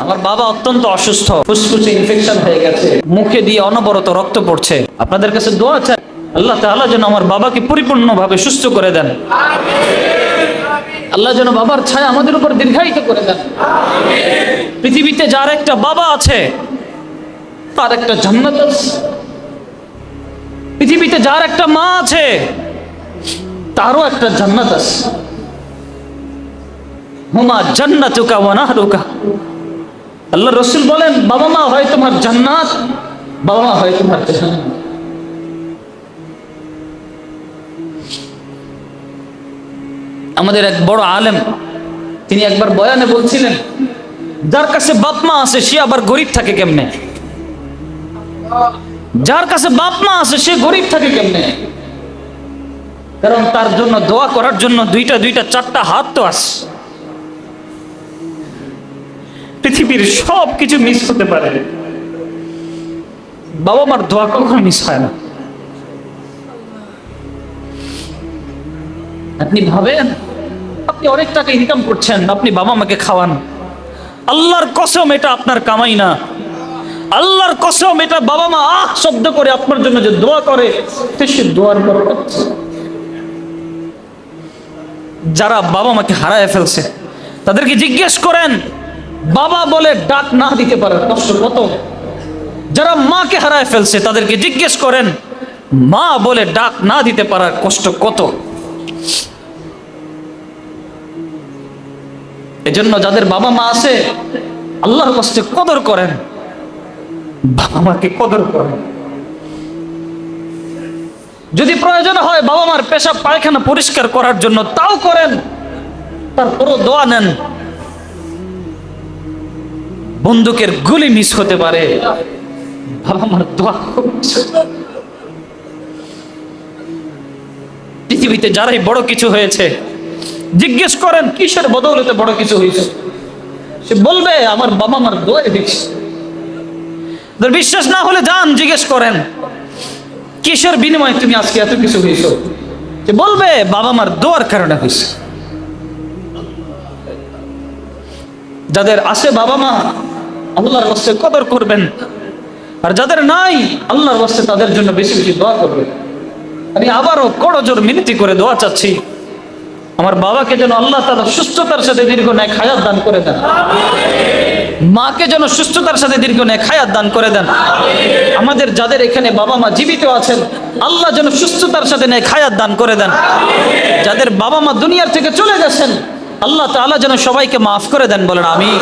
আমার বাবা অত্যন্ত অসুস্থ, ফুসফুসে ইনফেকশন হয়ে গেছে, মুখে দিয়ে অনবরত রক্ত পড়ছে। আপনাদের কাছে দোয়া চাই, আল্লাহ তাআলা যেন আমার বাবাকে পরিপূর্ণভাবে সুস্থ করে দেন। আল্লাহ যেন বাবার ছায়া আমাদের উপর দীর্ঘায়িত করে দেন। পৃথিবীতে যার একটা বাবা আছে তার একটা জান্নাত আছে। পৃথিবীতে যার একটা মা আছে তারও একটা জান্নাত আছে। হুমা জান্নাতুকা ওয়া নাহরুকা। আল্লাহ রাসূল বলেন, বাবা মা হয় তোমার জান্নাত, বাবা মা হয় তোমার জাহান্নাম। আমাদের এক বড় আলেম, তিনি একবার বয়ানে বলছিলেন, যার কাছে বাপ মা আছে সে আবার গরিব থাকে কেমনে? যার কাছে বাপ মা আছে সে গরিব থাকে কেমনে? কারণ তার জন্য দোয়া করার জন্য দুইটা চারটা হাত তো আছে। পৃথিবীর সব কিছু মিস হতে পারে, বাবা মার দোয়া কখনো মিস হয় না। আপনি ভাবেন, আপনি অনেক টাকা ইনকাম করছেন, আপনি বাবা মাকে খাওয়ান, আল্লাহর কসম এটা আপনার কামাই না। আল্লাহর কসম এটা বাবা মা আহ শব্দ করে আপনার জন্য যে দোয়া করে সে দোয়ার বরকত। যারা বাবা মাকে হারায় ফেলছে তাদেরকে জিজ্ঞেস করেন, বাবা বলে ডাক না দিতে পারে কষ্ট কত? যারা মাকে হারায় ফেলছে তাদেরকে জিজ্ঞেস করেন, মা বলে ডাক না দিতে পারার কষ্ট কত? এজন্য যাদের বাবা মা আছে আল্লাহর কষ্টে কদর করেন, বাবা মাকে কদর করেন। যদি প্রয়োজন হয় বাবা মার পেশাব পায়খানা পরিষ্কার করার জন্য তাও করেন, তারপরও দোয়া নেন। বন্দুকের গুলি মিস হতে পারে, বাবা মার দোয়া খুব মিস হতে পারে। পৃথিবীতে যারাই বড় কিছু হয়েছে জিজ্ঞেস করেন কিসের বদৌলতে বড় কিছু হয়েছে, সে বলবে আমার বাবা মার দোয়ায় দেখছি। বিশ্বাস না হলে যান জিজ্ঞেস করেন কিসের বিনিময়ে তুমি আজকে এত কিছু হয়েছো, সে বলবে বাবা মার দোয়ার কারণে হয়েছে। যাদের আছে বাবা মা আল্লাহর ওয়াস্তে কদর করবেন, আর যাদের নাই আল্লাহর ওয়াস্তে তাদের জন্য বেশি বেশি দোয়া করবেন। আমি আবারও করজোর মিনতি করে দোয়া চাচ্ছি, আমার বাবাকে যেন আল্লাহ তাআলা সুস্থতার সাথে দীর্ঘ নেক হায়াত দান করে দেন। মাকে যেন সুস্থতার সাথে দীর্ঘ নেক হায়াত দান করে দেন। আমাদের যাদের এখানে বাবা মা জীবিত আছেন আল্লাহ যেন সুস্থতার সাথে নেক হায়াত দান করে দেন। যাদের বাবা মা দুনিয়ার থেকে চলে গেছেন আল্লাহ তাআলা যেন সবাইকে মাফ করে দেন, বলেন আমিন।